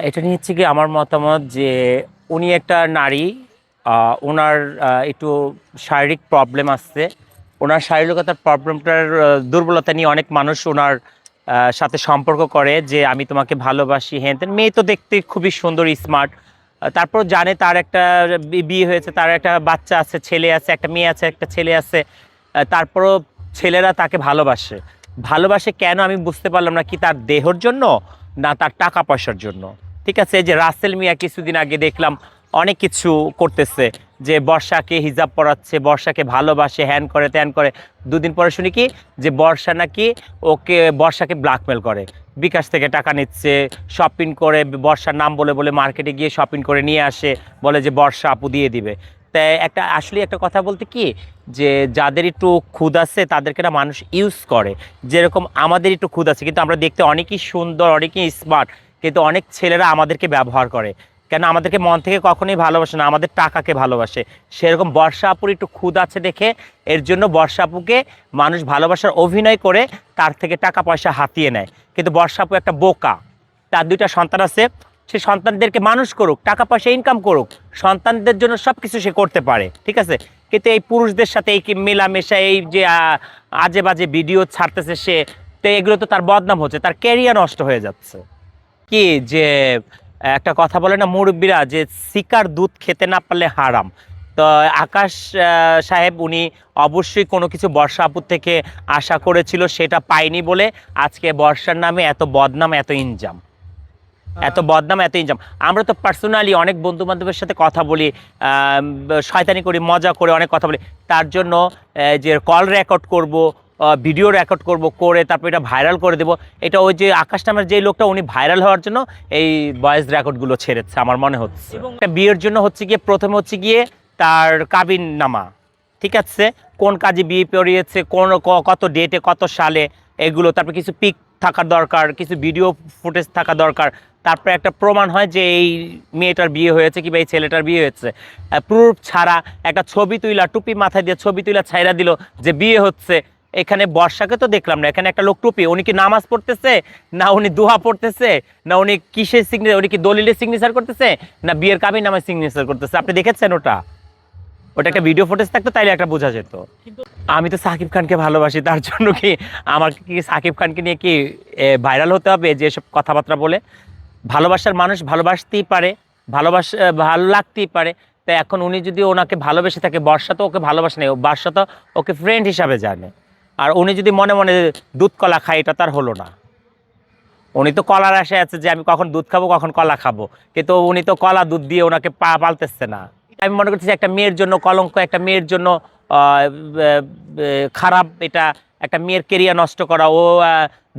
এটা নিয়ে হচ্ছে কি আমার মতামত যে উনি একটা নারী। ওনার একটু শারীরিক প্রবলেম আসছে। ওনার শারীরিকতার প্রবলেমটার দুর্বলতা নিয়ে অনেক মানুষ ওনার সাথে সম্পর্ক করে যে আমি তোমাকে ভালোবাসি। হ্যাঁ, মেয়ে তো দেখতে খুবই সুন্দর, স্মার্ট। তারপর জানে তার একটা বিয়ে হয়েছে, তার একটা বাচ্চা আছে, ছেলে আছে, একটা মেয়ে আছে, একটা ছেলে আছে। তারপরও ছেলেরা তাকে ভালোবাসে। ভালোবাসে কেন আমি বুঝতে পারলাম না, কি তার দেহর জন্য না তার টাকা পয়সার জন্য? ঠিক আছে, এই যে রাসেল মিয়া কিছুদিন আগে দেখলাম অনেক কিছু করতেছে, যে বর্ষাকে হিজাব পরাচ্ছে, বর্ষাকে ভালোবাসে, হ্যান করে ত্যান করে। দুদিন পরে শুনি কি যে বর্ষা নাকি বর্ষাকে ব্ল্যাকমেল করে, বিকাশ থেকে টাকা নিচ্ছে, শপিং করে বর্ষার নাম বলে বলে মার্কেটে গিয়ে শপিং করে নিয়ে আসে, বলে যে বর্ষা আপু দিয়ে দিবে। তাই আসলে একটা কথা বলতে কি, যে যাদের একটু খুদ আছে তাদেরকে না মানুষ ইউজ করে। যেরকম আমাদের একটু খুদ আছে, কিন্তু আমরা দেখতে অনেকই সুন্দর, অনেকই স্মার্ট, কিন্তু অনেক ছেলেরা আমাদেরকে ব্যবহার করে। কেন? আমাদেরকে মন থেকে কখনোই ভালোবাসে না, আমাদের টাকাকে ভালোবাসে। সেরকম বর্ষা আপুর একটু খুদ আছে দেখে এর জন্য বর্ষা আপুকে মানুষ ভালোবাসার অভিনয় করে তার থেকে টাকা পয়সা হাতিয়ে নেয়। কিন্তু বর্ষা আপু একটা বোকা। তার দুইটা সন্তান আছে, সে সন্তানদেরকে মানুষ করুক, টাকা পয়সা ইনকাম করুক, সন্তানদের জন্য সব কিছু সে করতে পারে, ঠিক আছে। কিন্তু এই পুরুষদের সাথে এই মেলামেশা, এই যে আজে বাজে ভিডিও ছাড়তেছে সে, তো এগুলো তো তার বদনাম হচ্ছে, তার ক্যারিয়ার নষ্ট হয়ে যাচ্ছে। কি যে একটা কথা বলে না মুরব্বীরা, যে শিকার দুধ খেতে না পারলে হারাম। তো আকাশ সাহেব উনি অবশ্যই কোনো কিছু বর্ষা আপুর থেকে আশা করেছিল, সেটা পায়নি বলে আজকে বর্ষার নামে এত বদনাম, এত ইনজাম, এত বদনাম, এত ইনজাম। আমরা তো পার্সোনালি অনেক বন্ধু বান্ধবের সাথে কথা বলি, শয়তানি করি, মজা করে অনেক কথা বলি। তার জন্য যে কল রেকর্ড করব, ভিডিও রেকর্ড করব, করে তারপর এটা ভাইরাল করে দেব। এটা ওই যে আকাশ নামের যে লোকটা, উনি ভাইরাল হওয়ার জন্য এই ভয়েস রেকর্ডগুলো ছেড়েছে আমার মনে হচ্ছে। এবং একটা বিয়ের জন্য হচ্ছে গিয়ে প্রথমে হচ্ছে গিয়ে তার কাবিন নামা, ঠিক আছে, কোন কাজে বিয়ে পড়িয়েছে, কত ডেটে, কত সালে, এগুলো। তারপর কিছু পিক থাকার দরকার, কিছু ভিডিও ফুটেজ থাকা দরকার। তারপরে একটা প্রমাণ হয় যে এই মেয়েটার বিয়ে হয়েছে কিংবা এই ছেলেটার বিয়ে হয়েছে। প্রুফ ছাড়া একটা ছবি তুইলা, টুপি মাথায় দিয়ে ছবি তুইলা ছাইরা দিল যে বিয়ে হচ্ছে। এখানে বর্ষাকে তো দেখলাম না, এখানে একটা লোক টুপি, উনি কি নামাজ পড়তেছে, না উনি দোয়া পড়তেছে, না উনি কিসের সিগনেচার, উনি কি দলিলের সিগনেচার করতেছে, না বিয়ের কাবিন নামায় সিগনেচার করতেছে? আপনি দেখেছেন ওটা? ওটা একটা ভিডিও ফুটেজ থাকতো, তাইলে একটা বোঝা যেত। আমি তো সাকিব খানকে ভালোবাসি, তার জন্য কি আমার কি সাকিব খানকে নিয়ে কি ভাইরাল হতে হবে যে এসব কথাবার্তা বলে? ভালোবাসার মানুষ ভালোবাসতেই পারে, ভালো লাগতেই পারে। তো এখন উনি যদি ওনাকে ভালোবেসে থাকে, বর্ষা তো ওকে ভালোবাসে নেই, বর্ষা তো ওকে ফ্রেন্ড হিসাবে জানে। আর উনি যদি মনে মনে দুধ কলা খায়, এটা তার হলো না। উনি তো কলার আশায় আছে যে আমি কখন দুধ খাবো, কখন কলা খাবো, কিন্তু উনি তো কলা দুধ দিয়ে ওনাকে পালতেছে না। আমি মনে করছি একটা মেয়ের জন্য কলঙ্ক, একটা মেয়ের জন্য খারাপ। এটা একটা মেয়ের কেরিয়ার নষ্ট করা। ও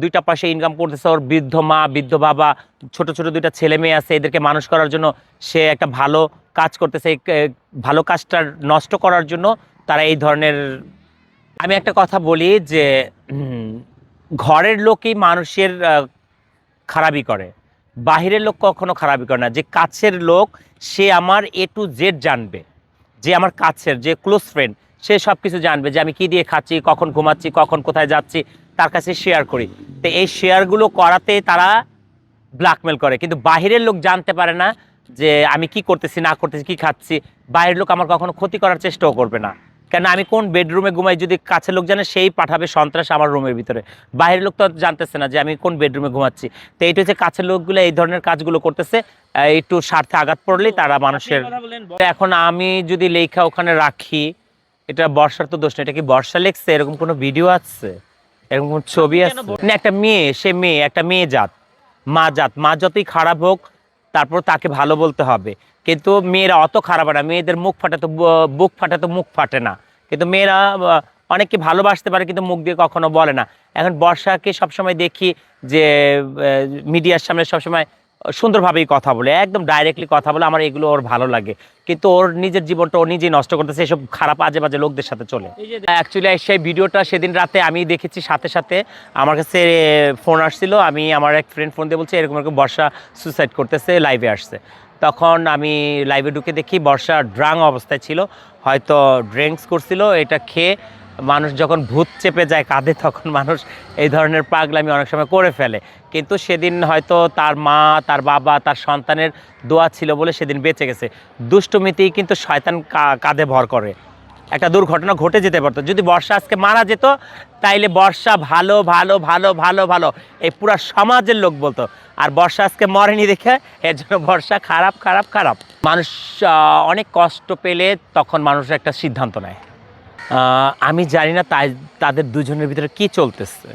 দুইটা পয়সা ইনকাম করতেছে, ওর বৃদ্ধ মা, বৃদ্ধ বাবা, ছোট ছোট দুইটা ছেলে মেয়ে আছে, এদেরকে মানুষ করার জন্য সে একটা ভালো কাজ করতেছে। এই ভালো কাজটা নষ্ট করার জন্য তারা এই ধরনের। আমি একটা কথা বলি যে ঘরের লোকই মানুষের খারাপই করে, বাহিরের লোক কখনো খারাপই করে না। যে কাছের লোক, সে আমার A to Z জানবে, যে আমার কাছের, যে ক্লোজ ফ্রেন্ড, সে সব কিছু জানবে যে আমি কি দিয়ে খাচ্ছি, কখন ঘুমাচ্ছি, কখন কোথায় যাচ্ছি, তার কাছে শেয়ার করি। তো এই শেয়ারগুলো করাতে তারা ব্ল্যাকমেল করে, কিন্তু বাহিরের লোক জানতে পারে না যে আমি কি করতেছি, না করতেছি, কি খাচ্ছি। বাইরের লোক আমার কখনো ক্ষতি করার চেষ্টাও করবে না। কেন? আমি কোন বেডরুমে ঘুমাই যদি কাছের লোক জানে, সেই পাঠাবে সন্ত্রাস আমার রুমের ভিতরে। বাইরের লোক তো জানতেছে না যে আমি কোন বেডরুমে ঘুমাচ্ছি। তো এইটা হচ্ছে কাছের লোকগুলো এই ধরনের কাজগুলো করতেছে, একটু স্বার্থে আঘাত পড়লেই তারা মানুষের। এখন আমি যদি লেখা ওখানে রাখি, এটা বর্ষার তো দোষ নেই। এটা কি বর্ষা লেখছে? এরকম কোনো ভিডিও আছে? এরকম কোনো ছবি আছে? না, একটা মেয়ে, সে মেয়ে, একটা মেয়ে জাত, মা যতই খারাপ হোক, তারপর তাকে ভালো বলতে হবে। কিন্তু মেয়েরা অত খারাপ না, মেয়েদের মুখ ফাটে তো বুক ফাটে তো মুখ ফাটে না। কিন্তু মেয়েরা অনেককে ভালোবাসতে পারে, কিন্তু মুখ দিয়ে কখনো বলে না। এখন বর্ষাকে সবসময় দেখি যে মিডিয়ার সামনে সবসময় সুন্দরভাবেই কথা বলে, একদম ডাইরেক্টলি কথা বলে, আমার এগুলো ওর ভালো লাগে। কিন্তু ওর নিজের জীবনটা ও নিজেই নষ্ট করতেছে এসব খারাপ আজে বাজে লোকদের সাথে চলে। অ্যাকচুয়ালি সেই ভিডিওটা সেদিন রাতে আমি দেখেছি, সাথে সাথে আমার কাছে ফোন আসছিল। আমি আমার এক ফ্রেন্ড ফোন দিয়ে বলছে এরকম এরকম বর্ষা সুসাইড করতেছে, লাইভে আসছে। তখন আমি লাইভে ঢুকে দেখি বর্ষা ড্রাং অবস্থায় ছিল, হয়তো ড্রিঙ্কস করছিল, এটা খেয়ে মানুষ যখন ভূত চেপে যায় কাঁধে তখন মানুষ এই ধরনের পাগলামি অনেক সময় করে ফেলে, কিন্তু সেদিন হয়তো তার মা, তার বাবা, তার সন্তানের দোয়া ছিল বলে সেদিন বেঁচে গেছে। দুষ্টুমিতেই কিন্তু শয়তান কাঁধে ভর করে। একটা দুর্ঘটনা ঘটে যেতে পারতো। যদি বর্ষা আজকে মারা যেত তাইলে বর্ষা ভালো ভালো ভালো ভালো ভালো এই পুরা সমাজের লোক বলতো, আর বর্ষা আজকে মরেনি দেখে এর জন্য বর্ষা খারাপ খারাপ খারাপ। মানুষ অনেক কষ্ট পেলে তখন মানুষ একটা সিদ্ধান্ত নেয়। আমি জানি না তাদের দুজনের ভিতরে কী চলতেছে।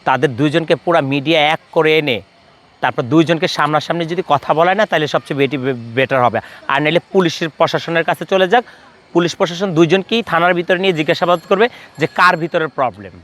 তাদের দুইজনকে পুরা মিডিয়া এক করে এনে তারপর দুইজনকে সামনাসামনি যদি কথা বলায় না তাহলে সবচেয়ে বেটার হবে। আর নাহলে পুলিশের প্রশাসনের কাছে চলে যাক, পুলিশ প্রশাসন দুইজনকেই থানার ভিতরে নিয়ে জিজ্ঞাসাবাদ করবে যে কার ভিতরের প্রবলেম।